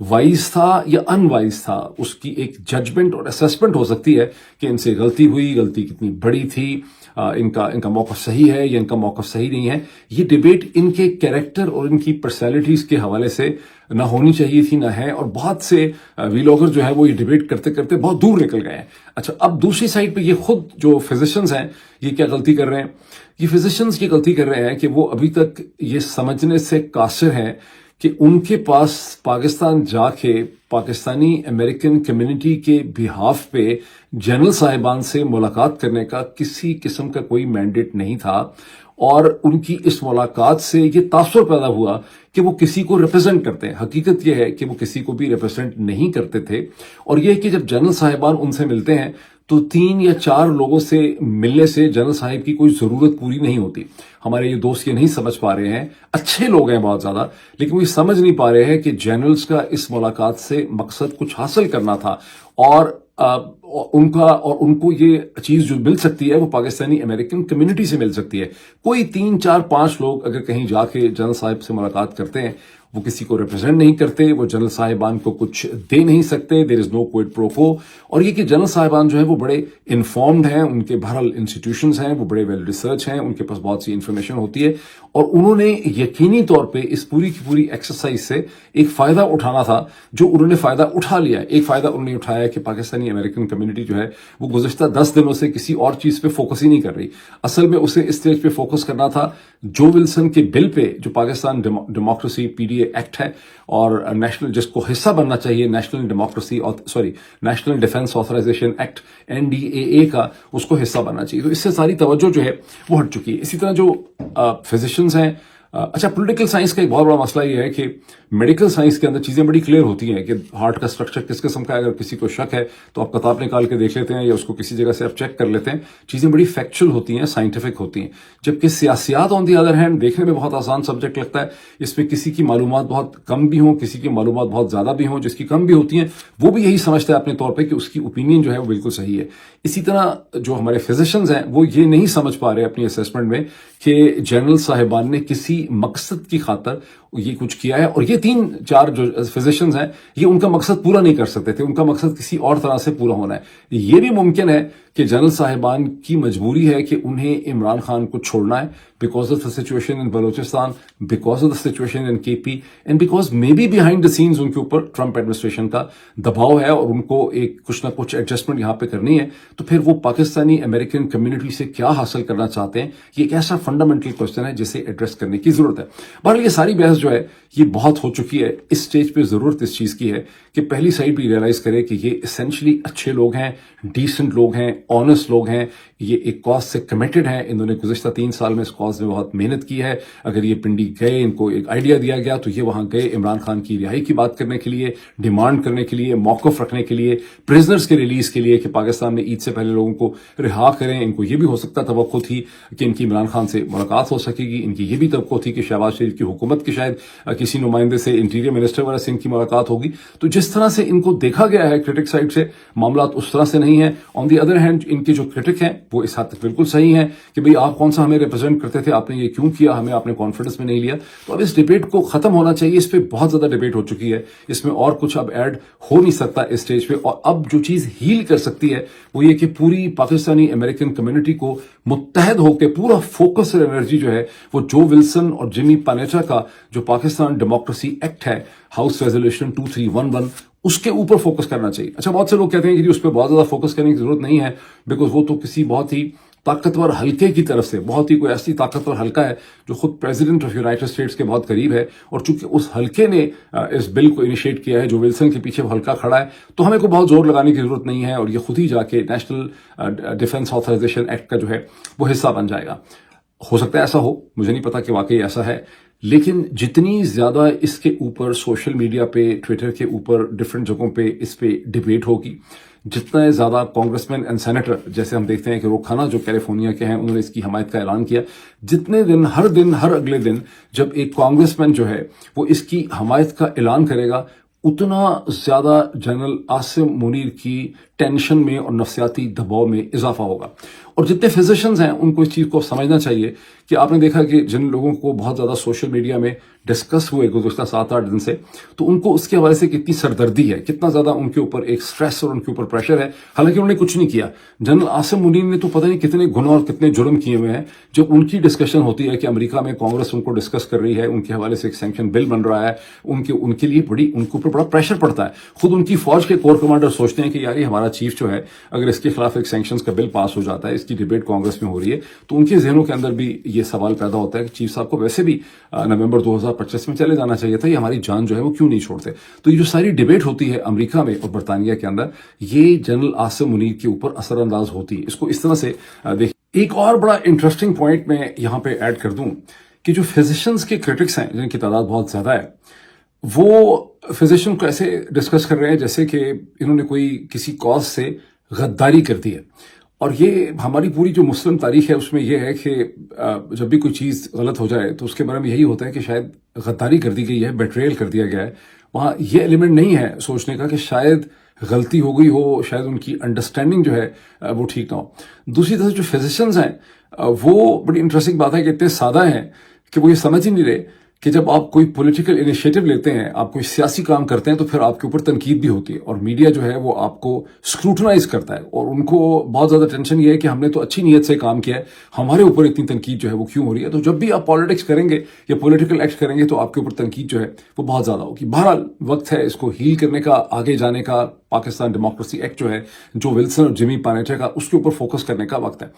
Wise تھا یا ان wise تھا، اس کی ایک ججمنٹ اور اسیسمنٹ ہو سکتی ہے کہ ان سے غلطی ہوئی، غلطی کتنی بڑی تھی، ان کا موقف صحیح ہے یا ان کا موقف صحیح نہیں ہے. یہ ڈبیٹ ان کے کیریکٹر اور ان کی پرسنالٹیز کے حوالے سے نہ ہونی چاہیے تھی، نہ ہے، اور بہت سے ویلاگر جو ہے وہ یہ ڈبیٹ کرتے کرتے بہت دور نکل گئے ہیں. اچھا، اب دوسری سائڈ پہ یہ خود جو فزیشنز ہیں یہ کیا غلطی کر رہے ہیں؟ یہ فزیشنز کی غلطی کر رہے ہیں کہ وہ ابھی تک یہ سمجھنے سے قاصر ہیں کہ ان کے پاس پاکستان جا کے پاکستانی امریکن کمیونٹی کے بہاف پہ جنرل صاحبان سے ملاقات کرنے کا کسی قسم کا کوئی مینڈیٹ نہیں تھا، اور ان کی اس ملاقات سے یہ تاثر پیدا ہوا کہ وہ کسی کو ریپرزینٹ کرتے ہیں. حقیقت یہ ہے کہ وہ کسی کو بھی ریپرزینٹ نہیں کرتے تھے، اور یہ کہ جب جنرل صاحبان ان سے ملتے ہیں تو 3 یا 4 لوگوں سے ملنے سے جنرل صاحب کی کوئی ضرورت پوری نہیں ہوتی. ہمارے یہ دوست یہ نہیں سمجھ پا رہے ہیں، اچھے لوگ ہیں بہت زیادہ، لیکن وہ یہ سمجھ نہیں پا رہے ہیں کہ جنرلز کا اس ملاقات سے مقصد کچھ حاصل کرنا تھا، اور ان کو یہ چیز جو مل سکتی ہے وہ پاکستانی امریکن کمیونٹی سے مل سکتی ہے. کوئی 3 4 5 لوگ اگر کہیں جا کے جنرل صاحب سے ملاقات کرتے ہیں، وہ کسی کو ریپرزینٹ نہیں کرتے، وہ جنرل صاحبان کو کچھ دے نہیں سکتے، دیر از نو کوئڈ پرو کو. اور یہ کہ جنرل صاحبان جو ہے وہ بڑے انفارمڈ ہیں، ان کے بہرحال انسٹیٹیوشنز ہیں، وہ بڑے ویل ریسرچ ہیں، ان کے پاس بہت سی انفارمیشن ہوتی ہے، اور انہوں نے یقینی طور پہ اس پوری کی پوری ایکسرسائز سے ایک فائدہ اٹھانا تھا، جو انہوں نے فائدہ اٹھا لیا ہے. ایک فائدہ انہوں نے اٹھایا کہ پاکستانی امریکن کمیونٹی جو ہے وہ گزشتہ 10 دنوں سے کسی اور چیز پہ فوکس ہی نہیں کر رہی. اصل میں اسے اس اسٹیج پہ فوکس کرنا تھا جو ولسن کے بل پہ، جو پاکستان ڈیموکریسی PDA ایکٹ ہے اور نیشنل، جس کو حصہ بننا چاہیے national defence authorisation act NDAA کا، اس کو حصہ بننا چاہیے. تو اس سے ساری توجہ جو ہے وہ ہٹ چکی ہے. اسی طرح جو فزیشنز ہیں، اچھا، پولیٹیکل سائنس کا ایک بہت بڑا مسئلہ یہ ہے کہ میڈیکل سائنس کے اندر چیزیں بڑی کلیئر ہوتی ہیں کہ ہارٹ کا سٹرکچر کس قسم کا ہے. اگر کسی کو شک ہے تو آپ کتاب نکال کے دیکھ لیتے ہیں، یا اس کو کسی جگہ سے آپ چیک کر لیتے ہیں. چیزیں بڑی فیکچوئل ہوتی ہیں، سائنٹیفک ہوتی ہیں. جبکہ سیاسیات آن دی ادر ہینڈ دیکھنے میں بہت آسان سبجیکٹ لگتا ہے. اس میں کسی کی معلومات بہت کم بھی ہوں، کسی کی معلومات بہت زیادہ بھی ہوں. جس کی کم بھی ہوتی ہیں وہ بھی یہی سمجھتا ہے اپنے طور پہ کہ اس کی اوپینین جو ہے وہ بالکل صحیح ہے. اسی طرح جو ہمارے فزیشنز ہیں وہ یہ نہیں سمجھ پا رہے اپنی اسیسمنٹ میں کہ جنرل صاحبان نے کسی مقصد کی خاطر یہ کچھ کیا ہے. اور یہ 3 4 جو فزیشنز ہیں، یہ ان کا مقصد پورا نہیں کر سکتے تھے، ان کا مقصد کسی اور طرح سے پورا ہونا ہے. یہ بھی ممکن ہے کہ جنرل صاحبان کی مجبوری ہے کہ انہیں عمران خان کو چھوڑنا ہے، because of the situation in Balochistan, because of the situation in KP، and because maybe behind the scenes ان کے اوپر ٹرمپ ایڈمنسٹریشن کا دباؤ ہے، اور ان کو ایک کچھ نہ کچھ ایڈجسٹمنٹ یہاں پہ کرنی ہے. تو پھر وہ پاکستانی امریکن کمیونٹی سے کیا حاصل کرنا چاہتے ہیں، یہ ایک ایسا فنڈامنٹل کوشچن ہے جسے ایڈریس کرنے کی ضرورت ہے. بہرحال یہ ساری بحث جو ہے یہ بہت ہو چکی ہے. اس سٹیج پہ ضرورت اس چیز کی ہے کہ پہلی سائڈ بھی ریئلائز کرے کہ یہ اسینشلی اچھے لوگ ہیں، ڈیسنٹ لوگ ہیں، آنیسٹ لوگ ہیں، یہ ایک کاز سے کمیٹڈ ہیں. انہوں نے گزشتہ 3 سال میں اس کاز میں بہت محنت کی ہے. اگر یہ پنڈی گئے، ان کو ایک آئیڈیا دیا گیا تو یہ وہاں گئے عمران خان کی رہائی کی بات کرنے کے لیے، ڈیمانڈ کرنے کے لیے، موقف رکھنے کے لیے، پرزنرز کے ریلیز کے لیے کہ پاکستان میں عید سے پہلے لوگوں کو رہا کریں. ان کو یہ بھی ہو سکتا توقع تھی کہ ان کی عمران خان سے ملاقات ہو سکے گی. ان کی یہ بھی توقع تھی کہ شہباز شریف کی حکومت کے شاید کسی نمائندے سے، انٹیریئر منسٹر وغیرہ سے ان کی ملاقات ہوگی. تو جس طرح سے ان کو دیکھا گیا ہے کرٹک سائڈ سے، معاملات اس طرح سے نہیں ہیں. آن دی ادر ہینڈ ان کے جو کرٹک ہیں وہ اس حد تک بالکل صحیح ہیں کہ بھئی آپ کون سا ہمیں ریپرزینٹ کرتے تھے، آپ نے یہ کیوں کیا، ہمیں آپ نے کانفیڈنس میں نہیں لیا. تو اب اس ڈیبیٹ کو ختم ہونا چاہیے. اس پہ بہت زیادہ ڈیبیٹ ہو چکی ہے، اس میں اور کچھ اب ایڈ ہو نہیں سکتا اس سٹیج پہ. اور اب جو چیز ہیل کر سکتی ہے وہ یہ کہ پوری پاکستانی امریکن کمیونٹی کو متحد ہو کے پورا فوکس اور انرجی جو ہے وہ جو ولسن اور جمی پانیچا کا جو پاکستان ڈیموکریسی ایکٹ ہے، ہاؤس ریزولوشن 2311، اس کے اوپر فوکس کرنا چاہیے. اچھا، بہت سے لوگ کہتے ہیں کہ اس پہ بہت زیادہ فوکس کرنے کی ضرورت نہیں ہے، بیکاز وہ تو کسی بہت ہی طاقتور حلقے کی طرف سے، بہت ہی کوئی ایسی طاقتور حلقہ ہے جو خود پریزیڈنٹ آف یونائٹڈ اسٹیٹس کے بہت قریب ہے، اور چونکہ اس حلقے نے اس بل کو انیشیٹ کیا ہے، جو ولسن کے پیچھے وہ حلقہ کھڑا ہے، تو ہمیں کو بہت زور لگانے کی ضرورت نہیں ہے، اور یہ خود ہی جا کے نیشنل ڈیفنس آتھرائزیشن ایکٹ کا جو ہے وہ حصہ بن جائے گا. ہو سکتا ہے ایسا ہو، مجھے نہیں پتا کہ واقعی ایسا ہے، لیکن جتنی زیادہ اس کے اوپر سوشل میڈیا پہ، ٹویٹر کے اوپر، ڈفرینٹ جگہوں پہ اس پہ ڈیبیٹ ہوگی، جتنا زیادہ کانگریس مین اینڈ سینیٹر، جیسے ہم دیکھتے ہیں کہ روکھانا جو کیلیفورنیا کے ہیں، انہوں نے اس کی حمایت کا اعلان کیا، جتنے دن ہر اگلے دن جب ایک کانگریس مین جو ہے وہ اس کی حمایت کا اعلان کرے گا، اتنا زیادہ جنرل عاصم منیر کی ٹینشن میں اور نفسیاتی دباؤ میں اضافہ ہوگا. اور جتنے فزیشنز ہیں ان کو اس چیز کو سمجھنا چاہیے کہ آپ نے دیکھا کہ جن لوگوں کو بہت زیادہ سوشل میڈیا میں ڈسکس ہوئے گزشتہ 7-8 دن سے، تو ان کو اس کے حوالے سے کتنی سردردی ہے، کتنا زیادہ ان کے اوپر ایک سٹریس اور ان کے اوپر پریشر ہے، حالانکہ انہوں نے کچھ نہیں کیا. جنرل عاصم منیر نے تو پتہ نہیں کتنے گناہ اور کتنے جرم کیے ہوئے ہیں. جب ان کی ڈسکشن ہوتی ہے کہ امریکہ میں کانگریس ان کو ڈسکس کر رہی ہے، ان کے حوالے سے ایک سینکشن بل بن رہا ہے، ان کے لیے ان کے اوپر بڑا پریشر پڑتا ہے. خود ان کی فوج کے کور کمانڈر سوچتے ہیں کہ یار یہ ہمارا چیف جو ہے، اگر اس کے خلاف ایک سینکشنز کا بل پاس ہو جاتا ہے، اس کی ڈیبیٹ کانگریس میں ہو رہی ہے، تو ان کے ذہنوں کے اندر بھی یہ سوال پیدا ہوتا ہے کہ چیف صاحب کو ویسے بھی نومبر 2025 میں چلے جانا چاہیے تھا، یہ ہماری جان جو ہے وہ کیوں نہیں چھوڑتے. تو یہ جو ساری ڈیبیٹ ہوتی ہے امریکہ میں اور برطانیہ کے اندر، یہ جنرل عاصم منیر کے اوپر اثر انداز ہوتی ہے. اس کو اس طرح سے دیکھ. ایک اور بڑا انٹرسٹنگ پوائنٹ میں یہاں پہ ایڈ کر دوں کہ جو فزیشنز کے کرٹکس ہیں جن کی تعداد بہت زیادہ ہے، وہ فزیشین کو ایسے ڈسکس کر رہے ہیں جیسے کہ انہوں نے کوئی کسی کاز سے غداری کر دی ہے. اور یہ ہماری پوری جو مسلم تاریخ ہے اس میں یہ ہے کہ جب بھی کوئی چیز غلط ہو جائے تو اس کے بارے میں یہی ہوتا ہے کہ شاید غداری کر دی گئی ہے، بیٹریل کر دیا گیا ہے. وہاں یہ ایلیمنٹ نہیں ہے سوچنے کا کہ شاید غلطی ہو گئی ہو، شاید ان کی انڈرسٹینڈنگ جو ہے وہ ٹھیک نہ ہو. دوسری طرف جو فزیشنز ہیں وہ بڑی انٹرسٹنگ بات ہے کہ اتنے سادہ ہیں کہ وہ یہ سمجھ ہی نہیں رہے کہ جب آپ کوئی پولیٹیکل انیشیٹو لیتے ہیں، آپ کوئی سیاسی کام کرتے ہیں، تو پھر آپ کے اوپر تنقید بھی ہوتی ہے، اور میڈیا جو ہے وہ آپ کو اسکروٹنائز کرتا ہے، اور ان کو بہت زیادہ ٹینشن یہ ہے کہ ہم نے تو اچھی نیت سے کام کیا ہے، ہمارے اوپر اتنی تنقید جو ہے وہ کیوں ہو رہی ہے. تو جب بھی آپ پالیٹکس کریں گے یا پولیٹیکل ایکٹ کریں گے تو آپ کے اوپر تنقید جو ہے وہ بہت زیادہ ہوگی. بہرحال وقت ہے اس کو ہیل کرنے کا، آگے جانے کا. پاکستان ڈیموکریسی ایکٹ جو ہے، جو ولسن اور جمی پانیٹا کا، اس کے اوپر فوکس کرنے کا وقت ہے.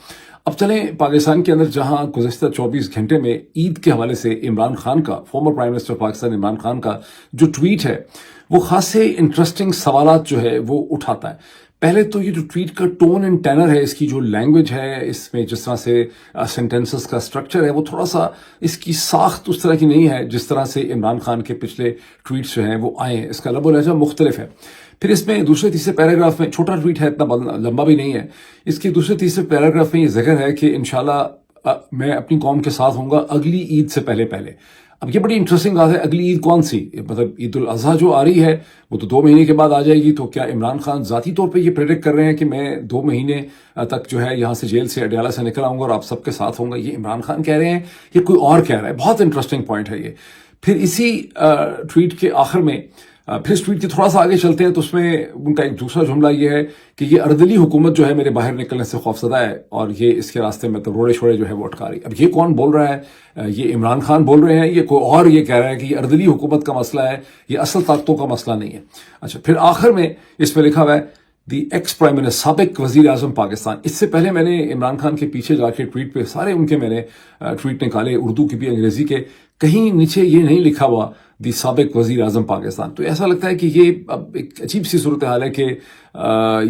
اب چلیں پاکستان کے اندر، جہاں گزشتہ 24 گھنٹے میں عید کے حوالے سے عمران خان کا، former prime minister Pakistan Imran Khan کا جو ٹویٹ ہے وہ خاصے انٹرسٹنگ سوالات جو ہے وہ اٹھاتا ہے. پہلے تو یہ جو ٹویٹ کا ٹون اینڈ ٹینر ہے، اس کی جو لینگویج ہے، اس میں جس طرح سے سینٹنسز کا سٹرکچر ہے، وہ تھوڑا سا اس کی ساخت اس طرح کی نہیں ہے جس طرح سے عمران خان کے پچھلے ٹویٹس جو ہیں وہ آئے ہیں. اس کا لب و لہجہ مختلف ہے. پھر اس میں دوسرے تیسرے پیراگراف میں، چھوٹا ٹویٹ ہے، اتنا لمبا بھی نہیں ہے، اس کے دوسرے تیسرے پیراگراف میں یہ ذکر ہے کہ انشاءاللہ میں اپنی قوم کے ساتھ ہوں گا اگلی عید سے پہلے. اب یہ بڑی انٹرسٹنگ بات ہے، اگلی عید کون سی؟ مطلب عید الاضحیٰ جو آ رہی ہے وہ تو 2 مہینے کے بعد آ جائے گی. تو کیا عمران خان ذاتی طور پہ یہ پریڈکٹ کر رہے ہیں کہ میں 2 مہینے تک جو ہے یہاں سے جیل سے، اڈیالہ سے نکل آؤں گا اور آپ سب کے ساتھ ہوں گا؟ یہ عمران خان کہہ رہے ہیں، یہ کوئی اور کہہ رہا ہے؟ بہت انٹرسٹنگ پوائنٹ ہے یہ. پھر اسی ٹویٹ کے آخر میں، پھر اس ٹویٹ کے تھوڑا سا آگے چلتے ہیں تو اس میں ان کا ایک دوسرا جملہ یہ ہے کہ یہ اردلی حکومت جو ہے میرے باہر نکلنے سے خوفزدہ ہے، اور یہ اس کے راستے میں تو روڑے چھوڑے جو ہے وہ اٹکا رہی. اب یہ کون بول رہا ہے؟ یہ عمران خان بول رہے ہیں، یہ کوئی اور یہ کہہ رہا ہے کہ یہ اردلی حکومت کا مسئلہ ہے، یہ اصل طاقتوں کا مسئلہ نہیں ہے. اچھا، پھر آخر میں اس میں لکھا ہوا ہے دی ایکس پرائم منسٹر، سابق وزیر اعظم پاکستان. اس سے پہلے میں نے عمران خان کے پیچھے جا کے ٹویٹ پہ سارے ان کے میں نے ٹویٹ نکالے، اردو کی بھی انگریزی کے، کہیں نیچے یہ نہیں لکھا ہوا دی سابق وزیر اعظم پاکستان. تو ایسا لگتا ہے کہ یہ اب ایک عجیب سی صورتحال ہے کہ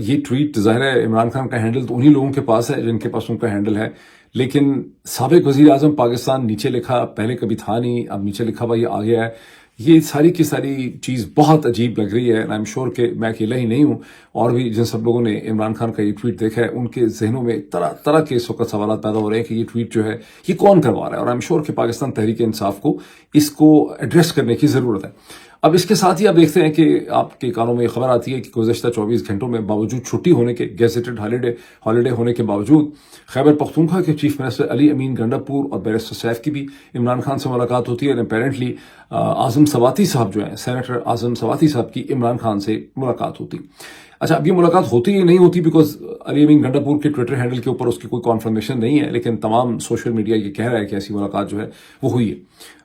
یہ ٹویٹ ظاہر ہے عمران خان کا ہینڈل تو انہی لوگوں کے پاس ہے جن کے پاس ان کا ہینڈل ہے، لیکن سابق وزیر اعظم پاکستان نیچے لکھا، پہلے کبھی تھا نہیں، اب نیچے لکھا ہوا یہ آ گیا ہے. یہ ساری کی ساری چیز بہت عجیب لگ رہی ہے. آئی ایم شیور کہ میں اکیلا ہی نہیں ہوں، اور بھی جن سب لوگوں نے عمران خان کا یہ ٹویٹ دیکھا ہے ان کے ذہنوں میں طرح طرح کے اس وقت سوالات پیدا ہو رہے ہیں کہ یہ ٹویٹ جو ہے یہ کون کروا رہا ہے. اور آئی ایم شیور کہ پاکستان تحریک انصاف کو اس کو ایڈریس کرنے کی ضرورت ہے. اب اس کے ساتھ ہی آپ دیکھتے ہیں کہ آپ کے کانوں میں یہ خبر آتی ہے کہ گزشتہ 24 گھنٹوں میں باوجود چھٹی ہونے کے، گیزیٹڈ ہالیڈے ہونے کے باوجود، خیبر پختونخوا کے چیف منسٹر علی امین گنڈاپور اور بیرسٹر سیف کی بھی عمران خان سے ملاقات ہوتی ہے. اور اپیرنٹلی اعظم سواتی صاحب جو ہیں، سینیٹر اعظم سواتی صاحب کی عمران خان سے ملاقات ہوتی. اچھا، اب یہ ملاقات ہوتی ہی نہیں ہوتی بیکاز علی امین گنڈاپور کے ٹویٹر ہینڈل کے اوپر اس کی کوئی کنفرمیشن نہیں ہے، لیکن تمام سوشل میڈیا یہ کہہ رہا ہے کہ ایسی ملاقات جو ہے وہ ہوئی ہے.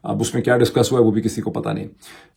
اب اس میں کیا ڈسکس ہوا ہے وہ بھی کسی کو پتہ نہیں.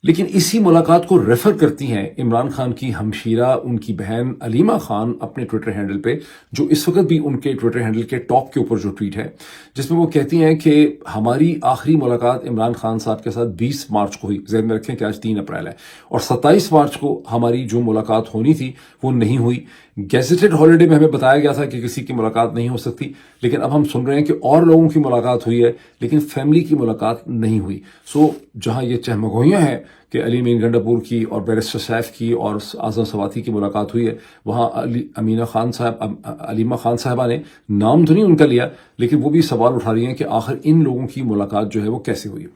لیکن اسی ملاقات کو ریفر کرتی ہیں عمران خان کی ہمشیرہ، ان کی بہن علیمہ خان، اپنے ٹویٹر ہینڈل پہ، جو اس وقت بھی ان کے ٹویٹر ہینڈل کے ٹاپ کے اوپر جو ٹویٹ ہے، جس میں وہ کہتی ہیں کہ ہماری آخری ملاقات عمران خان صاحب کے ساتھ 20 مارچ کو ہوئی. ذہن میں رکھیں کہ آج 3 اپریل ہے، اور 27 مارچ کو ہماری جو ملاقات ہونی تھی وہ نہیں ہوئی. گیزیٹڈ ہالیڈے میں ہمیں بتایا گیا تھا کہ کسی کی ملاقات نہیں ہو سکتی، لیکن اب ہم سن رہے ہیں کہ اور لوگوں کی ملاقات ہوئی ہے لیکن فیملی کی ملاقات نہیں ہوئی. سو جہاں یہ چہمگوئیاں ہیں کہ علی امین گنڈاپور کی اور بیرسٹر سیف کی اور اعظم سواتی کی ملاقات ہوئی ہے. وہاں علیمہ خان صاحبہ نے نام تو نہیں ان کا لیا, لیکن وہ بھی سوال اٹھا رہی ہیں کہ آخر ان لوگوں کی ملاقات جو ہے وہ کیسے ہوئی.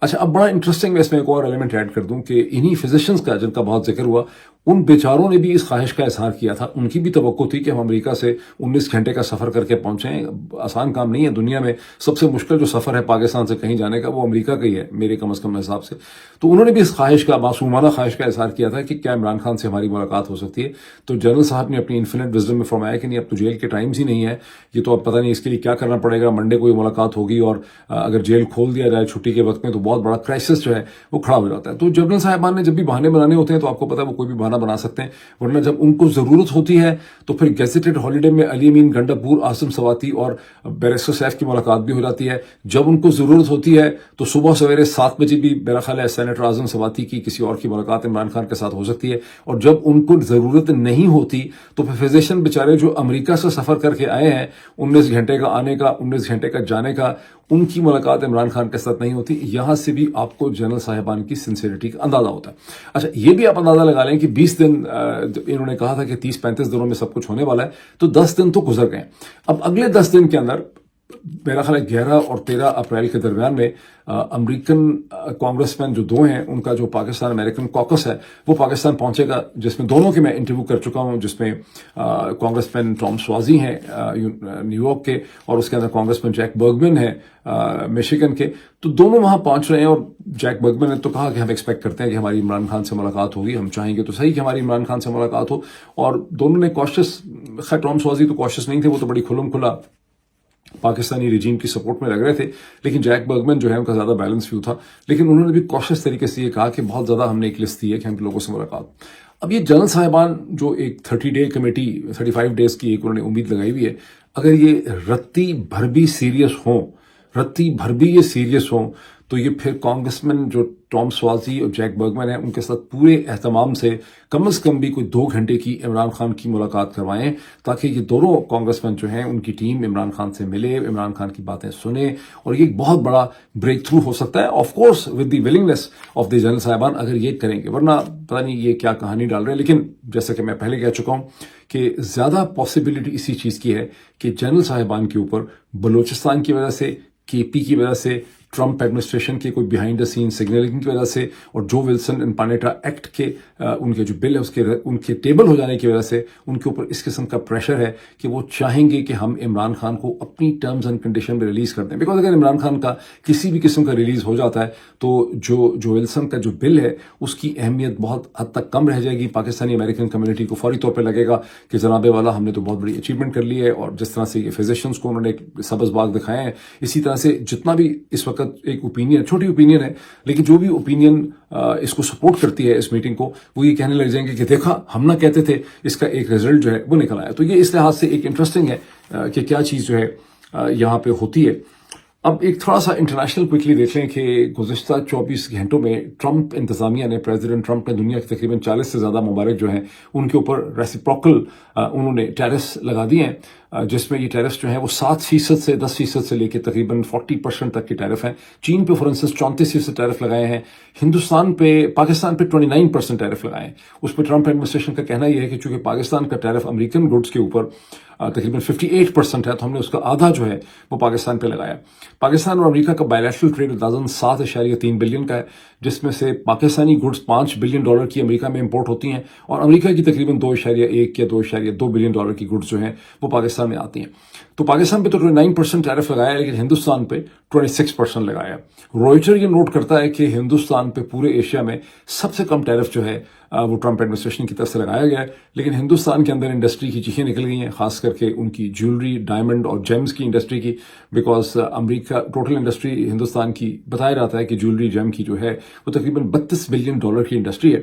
اچھا, اب بڑا انٹرسٹنگ, اس میں ایک اور ایلیمنٹ ایڈ کر دوں کہ انہی فزیشنز کا جن کا بہت ذکر ہوا, ان بیچاروں نے بھی اس خواہش کا اظہار کیا تھا. ان کی بھی توقع تھی کہ ہم امریکہ سے 19 گھنٹے کا سفر کر کے پہنچیں. آسان کام نہیں ہے. دنیا میں سب سے مشکل جو سفر ہے پاکستان سے کہیں جانے کا وہ امریکہ کا ہی ہے میرے کم از کم حساب سے. تو انہوں نے بھی اس خواہش کا, معصومانہ خواہش کا اظہار کیا تھا کہ کیا عمران خان سے ہماری ملاقات ہو سکتی ہے. تو جنرل صاحب نے اپنی انفینٹ وزڈم میں فرمایا کہ نہیں, اب تو جیل کے ٹائمز ہی نہیں ہے, یہ تو اب پتہ نہیں اس کے لیے کیا کرنا پڑے گا. منڈے کو یہ ملاقات ہوگی اور اگر جیل کھول دیا جائے چھٹی کے وقت میں تو بہت بڑا کرائسس جو ہے وہ کھڑا ہو جاتا ہے. تو جنرل صاحبان نے جب بھی بہانے بنانے ہوتے ہیں تو آپ کو پتا ہے وہ کوئی بھی بہانہ بنا سکتے ہیں, ورنہ جب ان کو ضرورت ہوتی ہے تو پھر گیزیٹڈ ہالیڈے میں علی امین گنڈاپور, اعظم سواتی اور بیرسٹر سیف کی ملاقات بھی ہو جاتی ہے. جب ان کو ضرورت ہوتی ہے تو صبح سویرے 7 بجے بھی میرا خیال ہے سینیٹر اعظم سواتی کی کسی اور کی ملاقات عمران خان کے ساتھ ہو سکتی ہے. اور جب ان کو ضرورت نہیں ہوتی تو پھر فزیشین بیچارے جو امریکہ سے سفر کر کے آئے ہیں 19 گھنٹے کا آنے کا 19 گھنٹے کا جانے کا, ان کی ملاقات عمران خان کے ساتھ نہیں ہوتی. یہاں سے بھی آپ کو جنرل صاحبان کی سنسیریٹی کا اندازہ ہوتا ہے. اچھا, یہ بھی آپ اندازہ لگا لیں کہ 20 دن انہوں نے کہا تھا کہ 30-35 دنوں میں سب کچھ ہونے والا ہے, تو 10 دن تو گزر گئے. اب اگلے 10 دن کے اندر میرا خیال ہے 11 اور 13 اپریل کے درمیان میں امریکن کانگریس مین جو 2 ہیں ان کا جو پاکستان امریکن کوکس ہے وہ پاکستان پہنچے گا, جس میں دونوں کے میں انٹرویو کر چکا ہوں, جس میں کانگریس مین ٹام سوازی ہیں نیو یارک کے, اور اس کے اندر کانگریس مین جیک برگمن ہے میشیگن کے. تو دونوں وہاں پہنچ رہے ہیں, اور جیک برگمن نے تو کہا کہ ہم ایکسپیکٹ کرتے ہیں کہ ہماری عمران خان سے ملاقات ہوگی, ہم چاہیں گے تو صحیح کہ ہماری عمران خان سے ملاقات ہو. اور دونوں نے کوشش, خیر ٹام سوازی تو کوشش نہیں تھے, وہ تو بڑی کھلم کھلا پاکستانی رجیم کی سپورٹ میں لگ رہے تھے, لیکن جیک برگمن جو ہے ان کا زیادہ بیلنس ویو تھا. لیکن انہوں نے بھی کوشش طریقے سے یہ کہا کہ بہت زیادہ ہم نے ایک لسٹ دی ہے کہ ہم لوگوں سے ملاقات. اب یہ جنرل صاحبان جو ایک 30 ڈے کمیٹی 35 ڈیز کی ایک انہوں نے امید لگائی ہوئی ہے, اگر یہ رتی بھر بھی سیریس ہوں تو یہ پھر کانگریس مین جو ٹام سوازی اور جیک برگمن ہیں ان کے ساتھ پورے اہتمام سے کم از کم بھی کوئی 2 گھنٹے کی عمران خان کی ملاقات کروائیں, تاکہ یہ دونوں کانگریس مین جو ہیں ان کی ٹیم عمران خان سے ملے, عمران خان کی باتیں سنے, اور یہ ایک بہت بڑا بریک تھرو ہو سکتا ہے. Of course with the willingness of the general صاحبان اگر یہ کریں گے, ورنہ پتہ نہیں یہ کیا کہانی ڈال رہے ہیں. لیکن جیسا کہ میں پہلے کہہ چکا ہوں کہ زیادہ پاسبلٹی اسی چیز کی ہے کہ جنرل صاحبان کے اوپر بلوچستان کی وجہ سے, کے پی کی وجہ سے, ٹرمپ ایڈمنسٹریشن کے کوئی بیہائنڈ دا سین سگنلنگ کی وجہ سے, اور جو ولسن اینڈ پانیٹا ایکٹ کے ان کے جو بل ہے ان کے ٹیبل ہو جانے کی وجہ سے ان کے اوپر اس قسم کا پریشر ہے کہ وہ چاہیں گے کہ ہم عمران خان کو اپنی ٹرمز اینڈ کنڈیشن میں ریلیز کر دیں. بیکاز اگر عمران خان کا کسی بھی قسم کا ریلیز ہو جاتا ہے تو جو ولسن کا جو بل ہے اس کی اہمیت بہت حد تک کم رہ جائے گی. پاکستانی امریکن کمیونٹی کو فوری طور پہ لگے گا کہ جناب والا ہم نے تو بہت بڑی اچیومنٹ کر لی ہے, اور جس طرح سے یہ فزیشنز کو انہوں نے ایک سبز باغ دکھائے ہیں, اسی طرح سے جتنا بھی اس وقت ایک اوپینین, چھوٹی اوپینین ہے لیکن جو بھی اوپینین اس کو سپورٹ کرتی ہے اس میٹنگ کو, وہ یہ کہنے لگ جائیں گے کہ دیکھا ہم نہ کہتے تھے, اس کا ایک رزلٹ جو ہے وہ نکل آیا. تو یہ اس لحاظ سے ایک انٹرسٹنگ ہے کہ کیا چیز جو ہے یہاں پہ ہوتی ہے. اب ایک تھوڑا سا انٹرنیشنل کوئکلی دیکھ لیں کہ گزشتہ 24 گھنٹوں میں ٹرمپ انتظامیہ نے, پریزیڈنٹ ٹرمپ نے دنیا کے تقریباً 40 سے زیادہ ممالک جو ہیں ان کے اوپر ریسیپروکل انہوں نے ٹیرس لگا دیے ہیں, جس میں یہ ٹیرس جو ہیں وہ 7% سے 10% سے لے کے تقریباً 40% تک کے ٹیرف ہیں. چین پہ فار انسٹنس 34% ٹیرف لگائے ہیں, پاکستان پہ 29% ٹیرف لگائے ہیں. اس پہ ٹرمپ ایڈمنسٹریشن کا کہنا یہ ہے کہ چونکہ پاکستان کا ٹیرف امریکن گڈس کے اوپر تقریباً 58% ہے, تو ہم نے اس کا آدھا جو ہے وہ پاکستان پہ لگایا. پاکستان اور امریکہ کا بائیلیٹرل ٹریڈ اندازاً 7.3 بلین کا ہے, جس میں سے پاکستانی گڈس $5 بلین کی امریکہ میں امپورٹ ہوتی ہیں, اور امریکہ کی تقریباً 2.1 یا 2.2 بلین ڈالر کی گڈس جو ہیں وہ پاکستان میں آتی ہیں. تو پاکستان پہ تو 29% ٹیرف لگایا ہے, لیکن ہندوستان پہ 26% لگایا ہے. روئٹر یہ نوٹ کرتا ہے کہ ہندوستان پہ پورے ایشیا میں سب سے کم ٹیرف جو ہے وہ ٹرمپ ایڈمنسٹریشن کی طرف سے لگایا گیا ہے. لیکن ہندوستان کے اندر انڈسٹری کی چیخیں نکل گئی ہیں, خاص کر کے ان کی جیولری, ڈائمنڈ اور جیمز کی انڈسٹری کی, because America total industry Hindustan کی بتایا جاتا ہے کہ جیولری جیم کی جو ہے وہ تقریباً $32 بلین کی انڈسٹری ہے,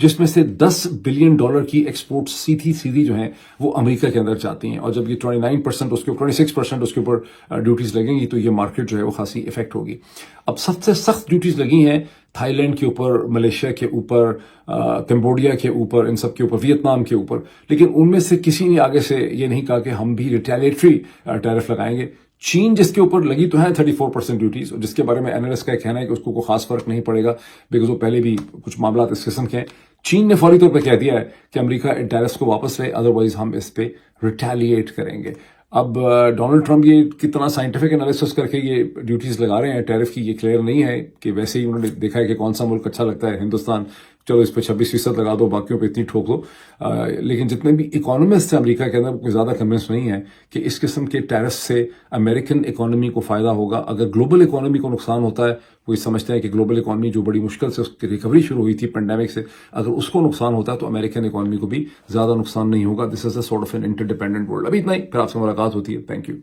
جس میں سے $10 بلین کی ایکسپورٹ سیدھی جو ہیں وہ امریکہ کے اندر جاتی ہیں. اور جب یہ 29% اس کے اوپر 26% اس کے اوپر ڈیوٹیز لگیں گی تو یہ مارکیٹ جو ہے وہ خاصی افیکٹ ہوگی. اب سب سے سخت ڈیوٹیز لگی ہیں تھائی لینڈ کے اوپر, ملیشیا کے اوپر, کمبوڈیا کے اوپر, ان سب کے اوپر, ویتنام کے اوپر, لیکن ان میں سے کسی نے آگے سے یہ نہیں کہا کہ ہم بھی ریٹیلیٹری ٹیرف لگائیں گے. چین جس کے اوپر لگی تو ہے 34% ڈیوٹیز, اور جس کے بارے میں اینالسٹ کا کہنا ہے کہ اس کو کوئی خاص فرق نہیں پڑے گا بیکاز وہ پہلے بھی کچھ معاملات اس قسم کے ہیں. چین نے فوری طور پہ کہہ دیا ہے کہ امریکہ ان ٹیرفس کو واپس لے, ادروائز ہم اس پہ ریٹیلیٹ کریں گے. اب ڈونلڈ ٹرمپ یہ کتنا سائنٹیفک انالیسس کر کے یہ ڈیوٹیز لگا رہے ہیں ٹیرف کی, یہ کلیئر نہیں ہے کہ ویسے ہی انہوں نے دیکھا ہے کہ کون سا ملک اچھا لگتا ہے, ہندوستان, چلو اس پہ 26% لگا دو, باقیوں پہ اتنی ٹھوک دو. لیکن جتنے بھی اکانومسٹ ہیں امریکہ کے اندر کوئی زیادہ کنونس نہیں ہے کہ اس قسم کے ٹیرف سے امریکن اکانومی کو فائدہ ہوگا. اگر گلوبل اکانومی کو نقصان ہوتا ہے, وہ سمجھتے ہیں کہ گلوبل اکانومی جو بڑی مشکل سے اس کی ریکوری شروع ہوئی تھی پینڈیمک سے, اگر اس کو نقصان ہوتا ہے تو امریکن اکانومی کو بھی زیادہ نقصان نہیں ہوگا. This is a sort of an interdependent world. ابھی اتنا ہی, پھر آپ سے ملاقات ہوتی ہے. Thank you.